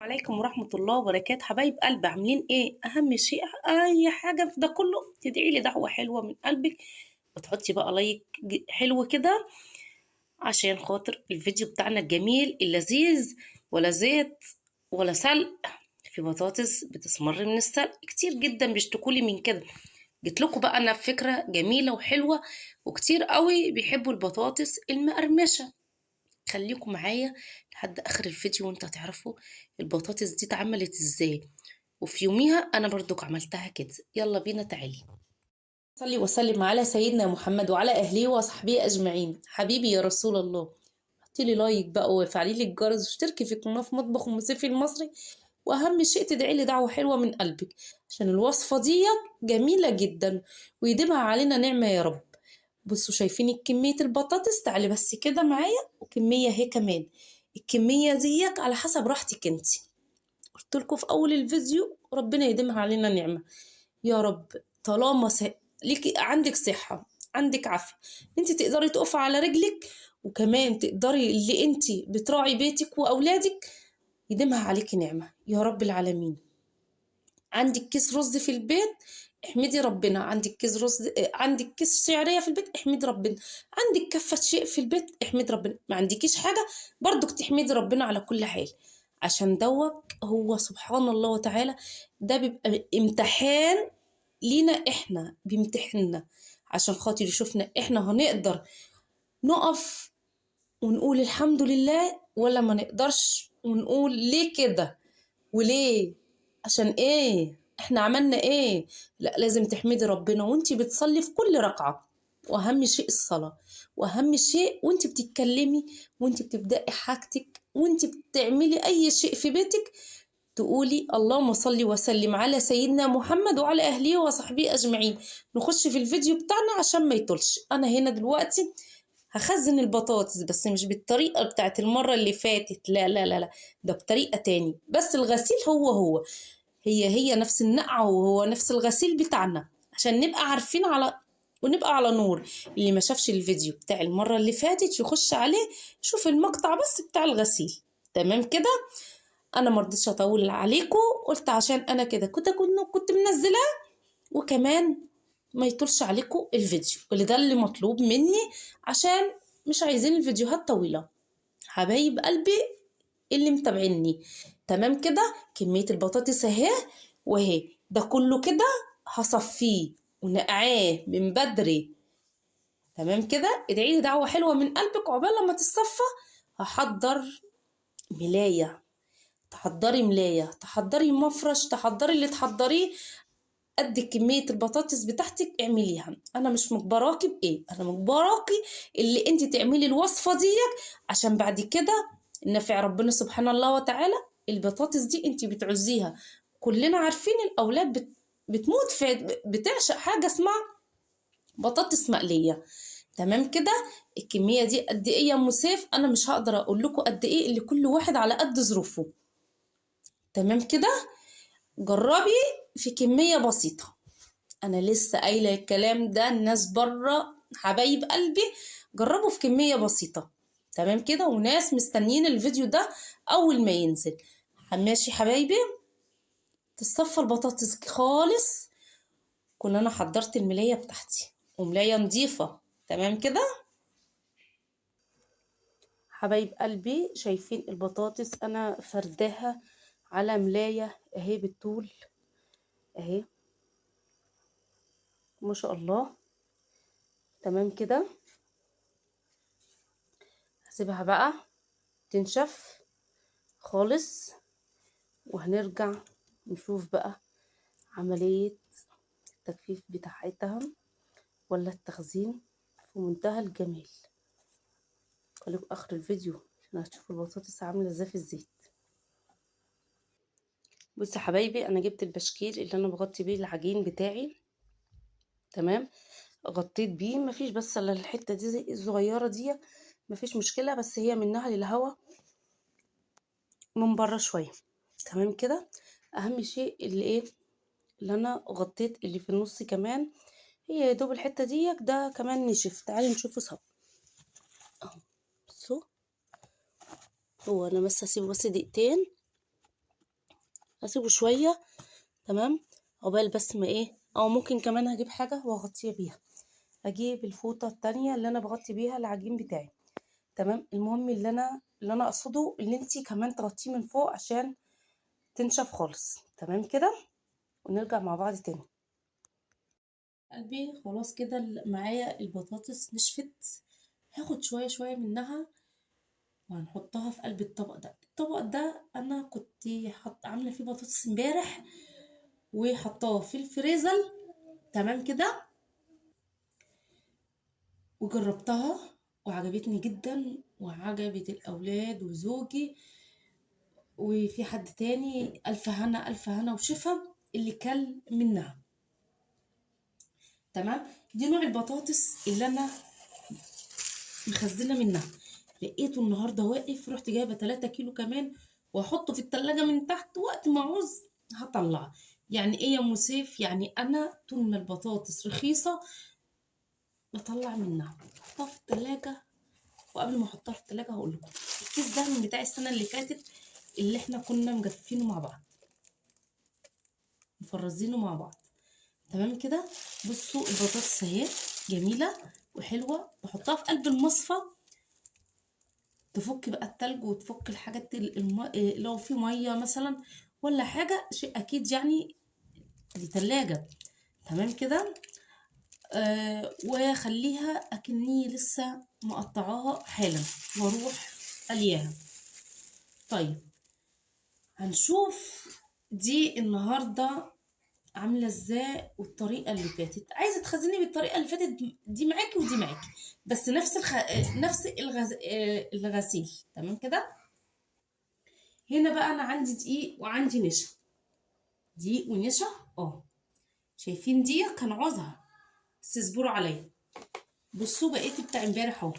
عليكم ورحمة الله وبركاته، حبايب قلبي عاملين إيه؟ أهم شيء أي حاجة في ده كله تدعي لي دعوة حلوة من قلبك وتحطي بقى لايك حلو كده عشان خاطر الفيديو بتاعنا الجميل اللذيذ، ولا زيت ولا سلق. في بطاطس بتسمر من السلق كتير جدا بيشتكولي من كده. جيت لكم بقى أنا فكرة جميلة وحلوة، وكتير قوي بيحبوا البطاطس المقرمشة. خليكم معايا لحد اخر الفيديو وانت هتعرفوا البطاطس دي اتعملت ازاي، وفي يوميها انا برضو عملتها كده. يلا بينا تعالي. صلي وسلم على سيدنا محمد وعلى اهله وصحبه اجمعين. حبيبي يا رسول الله، حطي لي لايك بقى وفعلي لي الجرس واشتركي في قناه في مطبخ ام سيفي المصري، واهم شيء تدعي لي دعوه حلوه من قلبك عشان الوصفه دي جميله جدا ويديمها علينا نعمه يا رب. بصوا شايفين كمية البطاطس؟ تعالي بس كده معايا، وكمية هي كمان. الكمية ديك على حسب راحتك انتي، قلت لكم في اول الفيديو ربنا يديمها علينا نعمة يا رب. طالما ليكي عندك صحة، عندك عافية، انتي تقدري تقفي على رجلك، وكمان تقدري اللي انتي بتراعي بيتك واولادك، يديمها عليكي نعمة يا رب العالمين. عندك كيس رز في البيت، احمدي ربنا. عندك كيس رز، عندك كيس شعرية في البيت، احمدي ربنا. عندك كفة شيء في البيت، احمدي ربنا. ما عندكيش حاجة، برضك تحمدي ربنا على كل حال، عشان دوت هو سبحان الله وتعالى. ده بيبقى امتحان لينا، احنا بيمتحننا عشان خاطر يشوفنا احنا هنقدر نقف ونقول الحمد لله، ولا ما نقدرش ونقول ليه كده وليه، عشان ايه، احنا عملنا ايه. لا، لازم تحمدي ربنا وانتي بتصلي في كل ركعة، واهم شيء الصلاة، واهم شيء وانتي بتتكلمي، وانتي بتبدأي حاجتك، وانتي بتعملي اي شيء في بيتك، تقولي اللهم صل وسلم على سيدنا محمد وعلى اهله وصحبه اجمعين. نخش في الفيديو بتاعنا عشان ما يطولش. انا هنا دلوقتي هخزن البطاطس، بس مش بالطريقة بتاعت المرة اللي فاتت، لا لا لا لا، ده بطريقة تاني، بس الغسيل هو هي نفس النقعة وهو نفس الغسيل بتاعنا، عشان نبقى عارفين على ونبقى على نور. اللي ما شافش الفيديو بتاع المرة اللي فاتت يخش عليه يشوف المقطع بس بتاع الغسيل. تمام كده. انا مرضتش اطول عليكم، قلت عشان انا كده كنت منزلاه، وكمان ما يطولش عليكم الفيديو، واللي ده اللي مطلوب مني، عشان مش عايزين الفيديوهات طويلة. حبايب قلبي اللي متابعيني، تمام كده. كمية البطاطس اهي، واهي ده كله كده هصفيه ونقعاه من بدري. تمام كده. ادعي لي دعوة حلوة من قلبك عقبال لما تتصفى. هحضر ملاية، تحضري ملاية، تحضري مفرش، تحضري اللي تحضريه قد كمية البطاطس بتاعتك اعمليها. انا مش مجبراكي بايه، انا مجبراكي اللي انت تعملي الوصفة ديك، عشان بعد كده نفع ربنا سبحانه الله وتعالى. البطاطس دي انت بتعزيها، كلنا عارفين الاولاد بتموت في، بتعشق حاجة اسمها بطاطس مقلية. تمام كده. الكمية دي قد ايه يا ام سيف؟ انا مش هقدر اقول لكم قد ايه، اللي كل واحد على قد ظروفه. تمام كده. جربي في كمية بسيطة، انا لسه قايله الكلام ده الناس بره حبايب قلبي، جربوا في كميه بسيطه. تمام كده. وناس مستنيين الفيديو ده اول ما ينزل. ماشي حبايبي. تصفى البطاطس خالص، كنا انا حضرت الملايه بتاعتي وملايه نظيفه. تمام كده. حبايب قلبي شايفين البطاطس انا فرداها على ملايه اهي بالطول اهي، ما شاء الله. تمام كده. هسيبها بقى تنشف خالص، وهنرجع نشوف بقى عملية التجفيف بتاعتها ولا التخزين في منتهى الجمال. خليكم اخر الفيديو عشان هتشوفوا البطاطس عامله ازاي في الزيت. بصوا يا حبايبي، انا جبت البشكير اللي انا بغطي بيه العجين بتاعي. تمام. غطيت بيه، مفيش بس الا الحته دي زي الصغيره دي، مفيش مشكله، بس هي منها للهوا من بره شويه. تمام كده. اهم شيء اللي ايه، اللي انا غطيت اللي في النص كمان، هي يا دوب الحته ديك ده كمان نشف. تعالي نشوفه سوا اهو. بصوا، هو انا بس هسيبه بس دقيقتين هسيبه شويه. تمام. عقبال بس ما ايه، او ممكن كمان هجيب حاجه واغطيه بيها، اجيب الفوطه التانية اللي انا بغطي بيها العجين بتاعي. تمام. المهم اللي انا اقصده اللي انتي كمان تغطيه من فوق عشان تنشف خالص. تمام كده. ونرجع مع بعض تاني. قلبي خلاص كده معايا البطاطس نشفت. هاخد شويه شويه منها وهنحطها في قلب الطبق ده. الطبق ده انا كنت عامله فيه بطاطس امبارح وحطاه في الفريزر. تمام كده. وجربتها وعجبتني جدا وعجبت الاولاد وزوجي وفي حد تاني. الف هنا الف هنا وشفا اللي كل منها. تمام. دي نوع البطاطس اللي انا مخزنه منها. لقيته النهارده واقف، رحت جايبه 3 كيلو كمان واحطه في التلاجة من تحت، وقت ما اعوز هطلعه. يعني ايه يا ام سيف؟ يعني انا طول ما البطاطس رخيصه بطلع منها احطها في التلاجة. وقبل ما احطها في التلاجة هقول لكم الكيس ده من بتاع السنه اللي فاتت اللي احنا كنا مجفينه مع بعض، مفرزينه مع بعض. تمام كده. بصوا البطاطس اهي جميله وحلوه. بحطها في قلب المصفى تفك بقى التلج وتفك الحاجات لو في ميه مثلا ولا حاجه شيء اكيد يعني. دي تلاجة. تمام كده. واخليها اكني لسه مقطعاها حالا واروح قلياها. طيب هنشوف دي النهارده عامله ازاي والطريقه اللي فاتت. عايزه تخزني بالطريقه اللي فاتت دي معاكي ودي معاكي، بس نفس الغسيل. تمام كده. هنا بقى انا عندي دقيق وعندي نشا. دقيق ونشا. اه شايفين دي كان عوزها بس اصبروا عليا. بصوا بقيتي بتاع امبارح اهو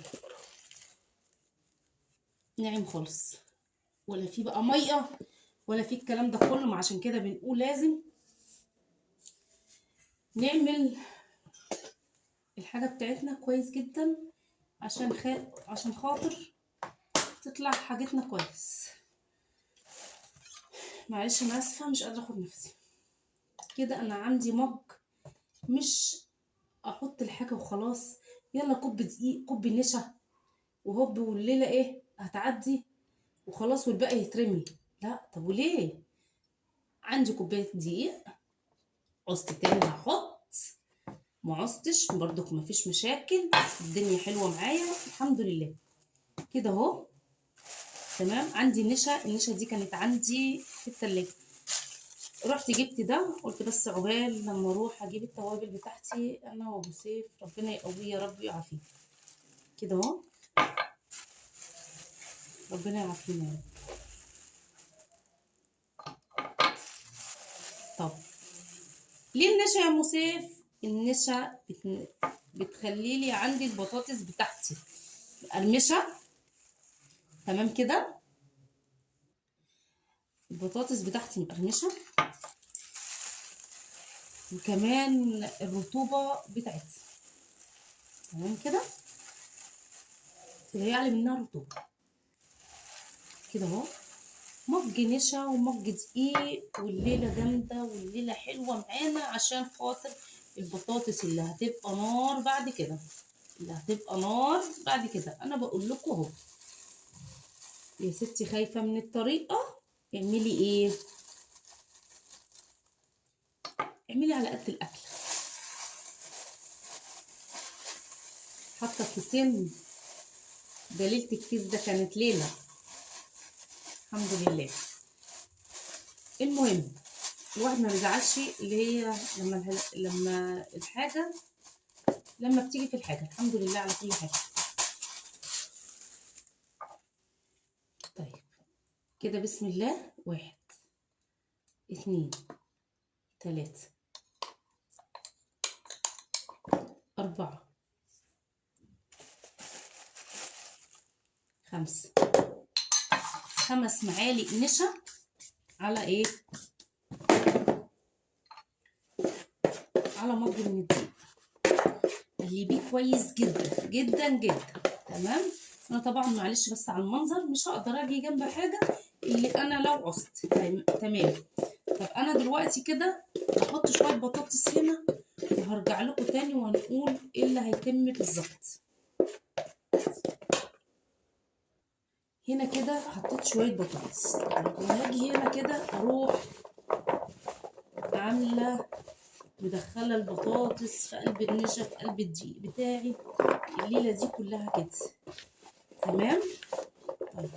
ناعم خالص، ولا في بقى ميه ولا في الكلام ده كله. ما عشان كده بنقول لازم نعمل الحاجه بتاعتنا كويس جدا عشان خاطر تطلع حاجتنا كويس. معلش انا اسفه مش قادره اخد نفسي. كده انا عندي مج، مش احط الحاجه وخلاص يلا كوب دقيق كوب نشا وهوب والليله ايه هتعدي وخلاص والباقي يترمي. لا طب وليه؟ عندي كوبايه دقيق، عوزت تاني هحط، ما عوزتش برضك مفيش مشاكل. الدنيا حلوه معايا الحمد لله. كده اهو. تمام. عندي النشا دي كانت عندي في التلاجة. رحت جبت ده قلت بس عقبال لما اروح اجيب التوابل بتاعتي انا وابو سيف ربنا يقويه يا رب ويعافيه. كده اهو. ربنا يعافينا يا رب. طب ليه النشا يا ابو سيف؟ النشا بتخلي لي عندي البطاطس بتاعتي مقرمشه. تمام كده. البطاطس بتاعتي مقرمشه وكمان الرطوبه بتاعتي. تمام كده. تضيع لي منها رطوبه. كده اهو. مج نشا ومج دقيق والليله جامده والليله حلوه معانا عشان خاطر البطاطس اللي هتبقى نار بعد كده. انا بقول لكم اهو يا ستي خايفه من الطريقه اعملي ايه؟ اعملي على قد الاكل. حاطه كيسين. ده ليله الكيس ده كانت ليله الحمد لله. المهم الواحد ما بيزعلش اللي هي لما الحاجه لما بتيجي في الحاجه الحمد لله على كل حاجه. طيب كده بسم الله. 1 2 3 4 5 5 معالق نشا على ايه؟ على مج من الدقيق. قلبيه كويس جدا جدا جدا. تمام. انا طبعا معلش بس على المنظر مش هقدر اجي جنب حاجه اللي انا لو عصت. تمام. طب انا دلوقتي كده هحط شويه بطاطس هنا، وهرجع لكم تاني وهنقول ايه اللي هيتم بالظبط. هنا كده حطيت شويه بطاطس، وهاجي هنا كده اروح عامله مدخله البطاطس في قلب النشا، في قلب الدقيق بتاعي، الليله دي كلها كده. تمام. طيب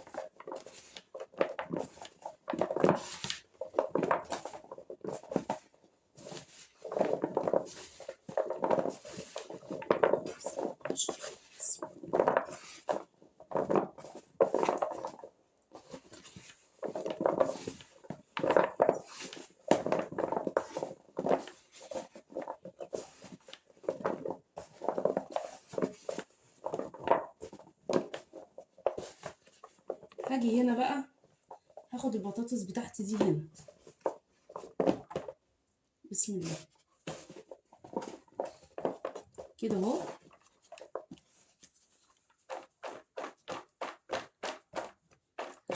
هاجي هنا بقى هاخد البطاطس بتاعتي دي هنا. بسم الله كده اهو.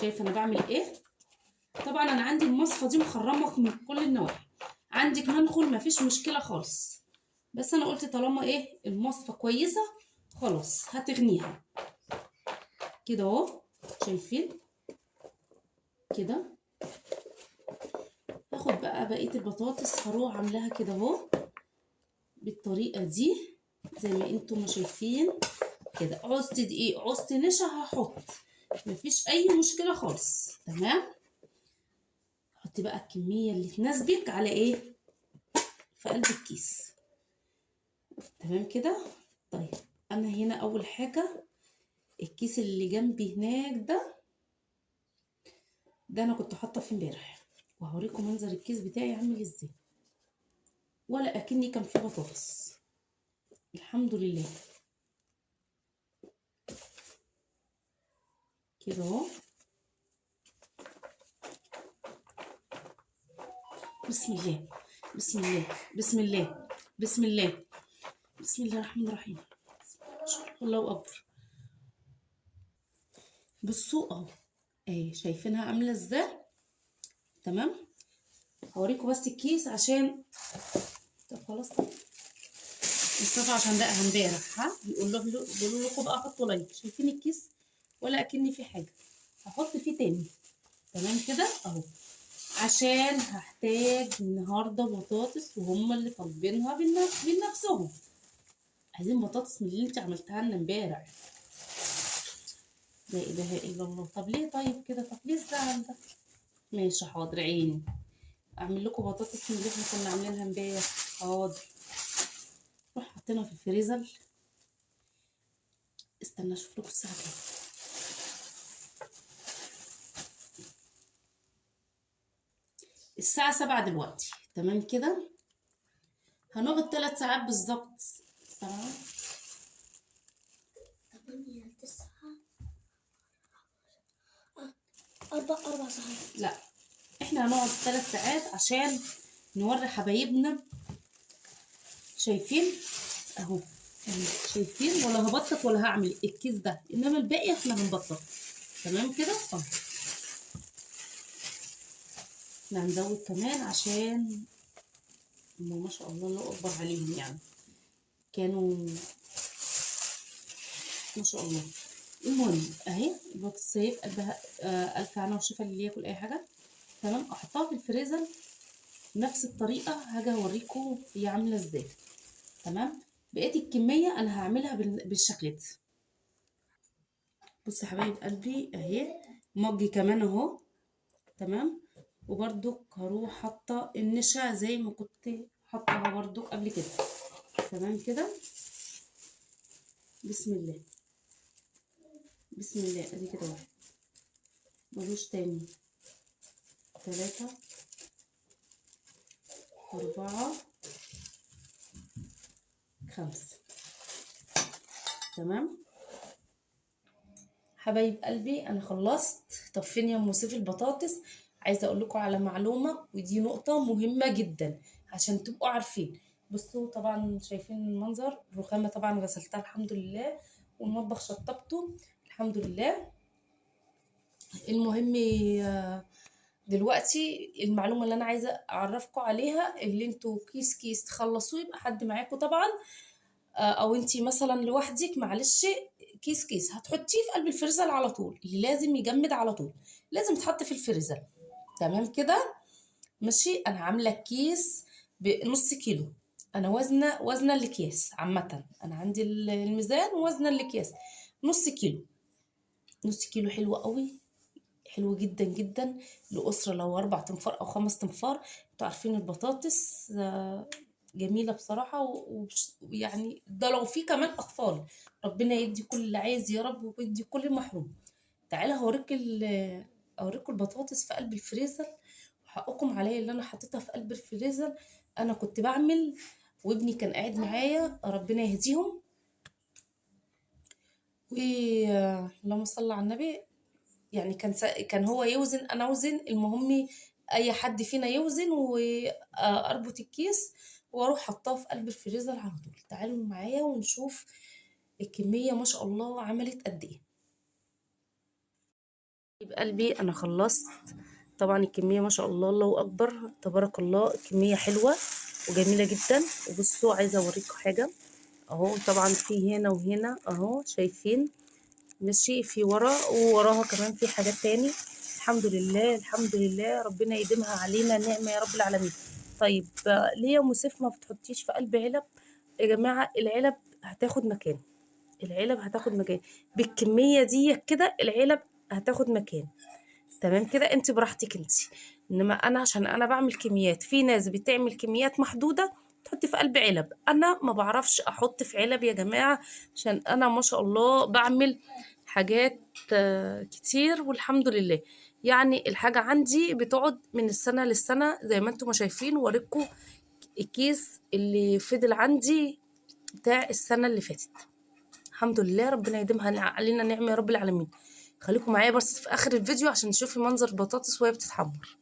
شايفه انا بعمل ايه؟ طبعا انا عندي المصفى دي مخرمه من كل النواحي، عندك منخل مفيش مشكله خالص، بس انا قلت طالما ايه المصفى كويسه خلاص هتغنيها كده اهو. شايفين كده؟ هاخد بقى بقيه البطاطس هروح عاملاها كده اهو بالطريقه دي زي ما انتم ما شايفين كده. عوزت دقيق عوزت نشا هحط، مفيش اي مشكله خالص. تمام. حطي بقى الكميه اللي تناسبك على ايه في قلب الكيس. تمام كده. طيب انا هنا اول حاجه الكيس اللي جنبي هناك ده انا كنت حاطه فيه امبارح، وهوريكم منظر الكيس بتاعي عامل ازاي، ولا اكني كان فيه بطاطس. الحمد لله كده اهو. بسم الله بسم الله بسم الله بسم الله بسم الله الرحمن الرحيم. الله اكبر. بصوا اهو، اهي شايفينها عامله ازاي. تمام. هوريكم بس الكيس عشان طب خلاص. طب مصطفى عشان ده امبارح بيقولوا لكم بقى حطوا لايك. شايفين الكيس ولا اكني في حاجه؟ هحط فيه تاني. تمام كده اهو، عشان هحتاج النهارده بطاطس وهم اللي طالبينها من نفسهم، عايزين بطاطس من اللي انت عملتها لنا امبارح. لا اله الا الله. طب ليه طيب كده؟ طب ليه الزعل ده؟ ماشي حاضر عيني، اعمل لكم بطاطس من اللي احنا كنا عاملينها امبارح. حاضر. روح حطينا في الفريزر. استنى اشوف لكم الساعه كام. الساعه 7 دلوقتي. تمام كده. هنقعد 3 ساعات بالظبط. 7 8 9 4 ساعات. لا، احنا هنقعد 3 ساعات عشان نوري حبايبنا. شايفين اهو، أهو. شايفين؟ ولا هبطط ولا هعمل الكيس ده، انما الباقي احنا هنبطط. تمام كده اهو. احنا هنزود كمان عشان هم ما شاء الله الله اكبر عليهم يعني، كانوا ما شاء الله. المهم اهي البطاطس اهي قلبها الف هنا وشفا اللي ياكل اي حاجه. تمام. احطها في الفريزر نفس الطريقه، هاجي اوريكم هي عامله ازاي. تمام. بقيت الكميه انا هعملها بالشكل ده. بصوا يا حبايب قلبي اهي مج كمان اهو. تمام. وبرده هروح حاطه النشا زي ما كنت حاطاها برده قبل كده. تمام كده. بسم الله بسم الله. ادي كده واحد، ملوش تاني، 3 4 5. تمام حبايب قلبي انا خلصت. طب فين يا ام سيف البطاطس؟ عايزه اقول لكم على معلومه، ودي نقطه مهمه جدا عشان تبقوا عارفين. بصوا طبعا شايفين المنظر، الرخامه طبعا غسلتها الحمد لله، والمطبخ شطبته الحمد لله. المهم دلوقتي المعلومة اللي انا عايزة اعرفكم عليها، اللي انتوا كيس كيس تخلصوه يبقى حد معاكم طبعا، او انتي مثلا لوحدك معلش، كيس كيس هتحطيه في قلب الفريزر على طول، اللي لازم يجمد على طول لازم تحط في الفريزر. تمام كده. ماشي. انا عامله كيس بنص كيلو. انا وزنه الاكياس عامه، انا عندي الميزان وزنه الاكياس نص كيلو. نص كيلو حلو قوي، حلو جدا جدا لأسرة لو 4 تنفار أو 5 تنفار. انتوا عارفين البطاطس جميلة بصراحة، ويعني ده لو في كمان أطفال، ربنا يدي كل اللي عايز يا رب ويدي كل المحروم. تعالى هوريكم البطاطس في قلب الفريزر، وحقكم عليا اللي أنا حطيتها في قلب الفريزر. أنا كنت بعمل، وابني كان قاعد معايا ربنا يهديهم، و اللهم صل على النبي. يعني كان هو يوزن انا اوزن، المهم اي حد فينا يوزن واربط الكيس واروح حطاه في قلب الفريزر على طول. تعالوا معايا ونشوف الكمية ما شاء الله عملت قد ايه. يبقى قلبي انا خلصت. طبعا الكمية ما شاء الله الله اكبر تبارك الله، الكمية حلوة وجميلة جدا. وبصوا عايزة اوريكم حاجة اهو، طبعا في هنا وهنا اهو شايفين، ماشي، في ورا ووراها كمان في حاجات تاني. الحمد لله الحمد لله، ربنا يديمها علينا نعمة يا رب العالمين. طيب ليه يا ام سيف ما بتحطيش في قلب علب؟ يا جماعة العلب هتاخد مكان، العلب هتاخد مكان بالكمية دي كده، العلب هتاخد مكان. تمام كده، انت براحتك انت. انما انا عشان انا بعمل كميات، في ناس بتعمل كميات محدودة تحطي في قلب علب، انا ما بعرفش احط في علب يا جماعة، عشان انا ما شاء الله بعمل حاجات كتير والحمد لله. يعني الحاجة عندي بتقعد من السنة للسنة زي ما انتم ما شايفين. ووريكم الكيس اللي فضل عندي بتاع السنة اللي فاتت، الحمد لله ربنا يديمها علينا نعمة يا رب العالمين. خليكم معايا بس في اخر الفيديو عشان تشوفي منظر البطاطس وهي بتتحمر.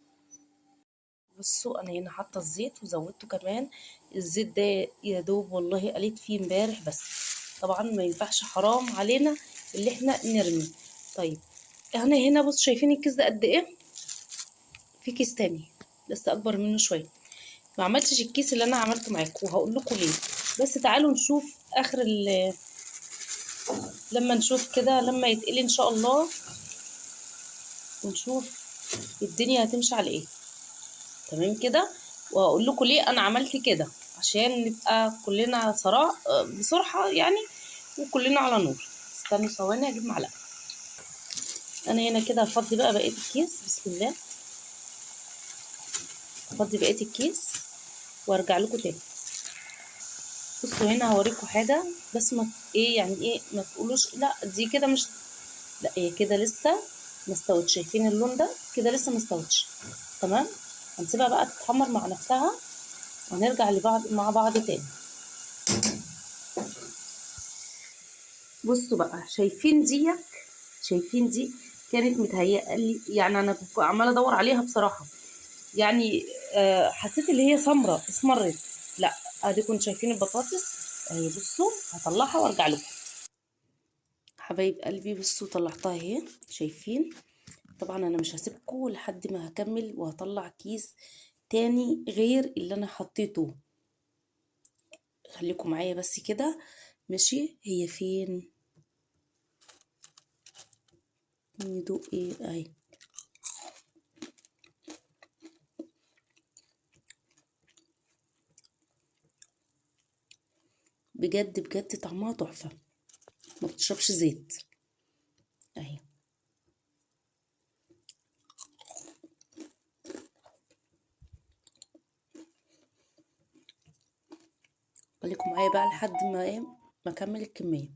بصوا انا هنا حاطه الزيت وزودته كمان. الزيت ده يا دوب والله قليت فيه امبارح بس، طبعا ما ينفعش حرام علينا اللي احنا نرمي. طيب انا هنا بص شايفين الكيس ده قد ايه؟ في كيس تاني لسه اكبر منه شويه، ما عملتش الكيس اللي انا عملته معاكم وهقول لكم ليه. بس تعالوا نشوف اخر لما نشوف كده لما يتقلي ان شاء الله، ونشوف الدنيا هتمشي على ايه. تمام كده. وهقول لكم ليه انا عملت كده، عشان نبقى كلنا صراحة بصراحة يعني، وكلنا على نور. استنوا ثواني اجيب معلقة. انا هنا كده هفضي بقى بقية الكيس، بسم الله. هفضي بقية الكيس وارجع لكم تاني. بصوا هنا هوريكم حاجة، بس ما ايه يعني ايه، ما تقولوش لا دي كده مش، لا هي كده لسه ما استوتش. شايفين اللون ده كده لسه ما استوتش. تمام. هنسيبها بقى تتحمر مع نفسها ونرجع لبعض مع بعض تاني. بصوا بقى شايفين دي، شايفين دي كانت متهيئه لي، يعني انا كنت عماله ادور عليها بصراحه، يعني حسيت اللي هي سمراء اسمرت. لا ادي كنت شايفين البطاطس اهي. بصوا هطلعها وارجع لكم حبايب قلبي. بصوا طلعتها اهي شايفين. طبعا انا مش هسيبكم لحد ما هكمل وهطلع كيس تاني غير اللي انا حطيته. خليكم معايا بس كده. ماشي. هي فين؟ ندوق ايه اهي. بجد بجد طعمها تحفة، ما بتشربش زيت اهي. خليكم معايا بقى لحد ما ايه، ما اكمل الكمية.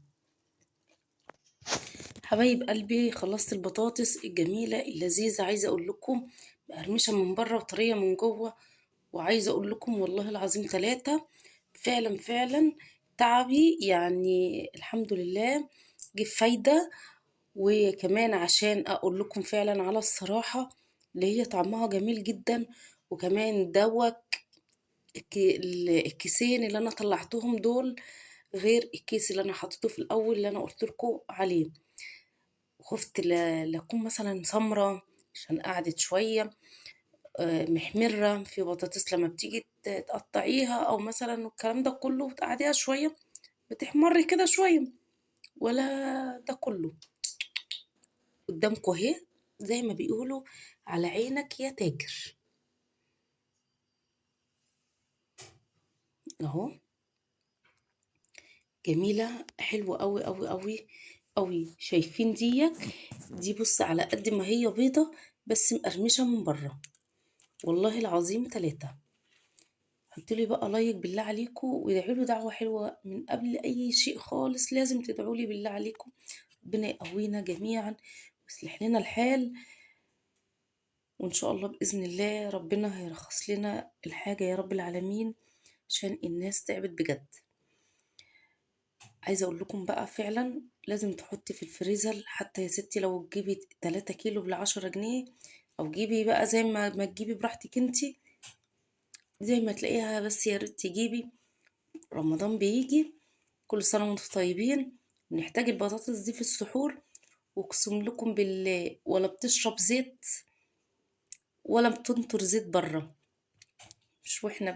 حبايب قلبي خلصت البطاطس الجميلة اللذيذة، عايزة اقول لكم مقرمشة من بره وطرية من جوه. وعايزة اقول لكم والله العظيم 3 فعلا فعلا تعبي يعني الحمد لله جه فايدة. وكمان عشان اقول لكم فعلا على الصراحة اللي هي طعمها جميل جدا. وكمان دوت الكيسين اللي انا طلعتهم دول غير الكيس اللي انا حطيته في الاول اللي انا قلت لكم عليه. خفت لا اكون مثلا سمرة عشان قعدت شوية محمرة. في بطاطس لما بتيجي تقطعيها أو مثلا والكلام ده كله وتقعديها شوية بتحمر كده شوية، ولا ده كله قدامكوا اهي، زي ما بيقولوا على عينك يا تاجر. اهو جميلة حلوة قوي قوي قوي قوي. شايفين دي بص على قد ما هي بيضة بس مقرمشة من بره، والله العظيم 3. حطولي بقى لايك بالله عليكم، وادعوا له دعوة حلوة من قبل أي شيء خالص. لازم تدعوا لي بالله عليكم، ربنا يقوينا جميعا ويصلح لنا الحال، وإن شاء الله بإذن الله ربنا هيرخص لنا الحاجة يا رب العالمين، عشان الناس تعبت بجد. عايزة أقول لكم بقى فعلا لازم تحطي في الفريزر، حتى يا ستي لو تجيبي 3 كيلو ب10 جنيه، أو جيبي بقى زي ما تجيبي براحتك انتي، زي ما تلاقيها. بس يا ريت تجيبي، رمضان بيجي، كل سنة وانتم طيبين. بنحتاج البطاطس دي في السحور، واقسم لكم بالله ولا بتشرب زيت ولا بتنطر زيت بره. مش واحنا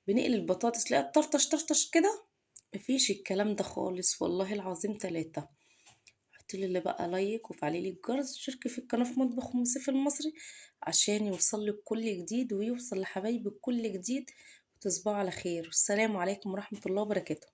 بنقلي البطاطس لا طرطش طرطش كده، مفيش الكلام ده خالص، والله العظيم 3. حطيلي اللي بقى لايك وفعلي لي الجرس وشاركي في القناة في مطبخ أم سيف المصري، عشان يوصلك كل جديد ويوصل لحبايبك كل جديد. وتصبحوا على خير، والسلام عليكم ورحمة الله وبركاته.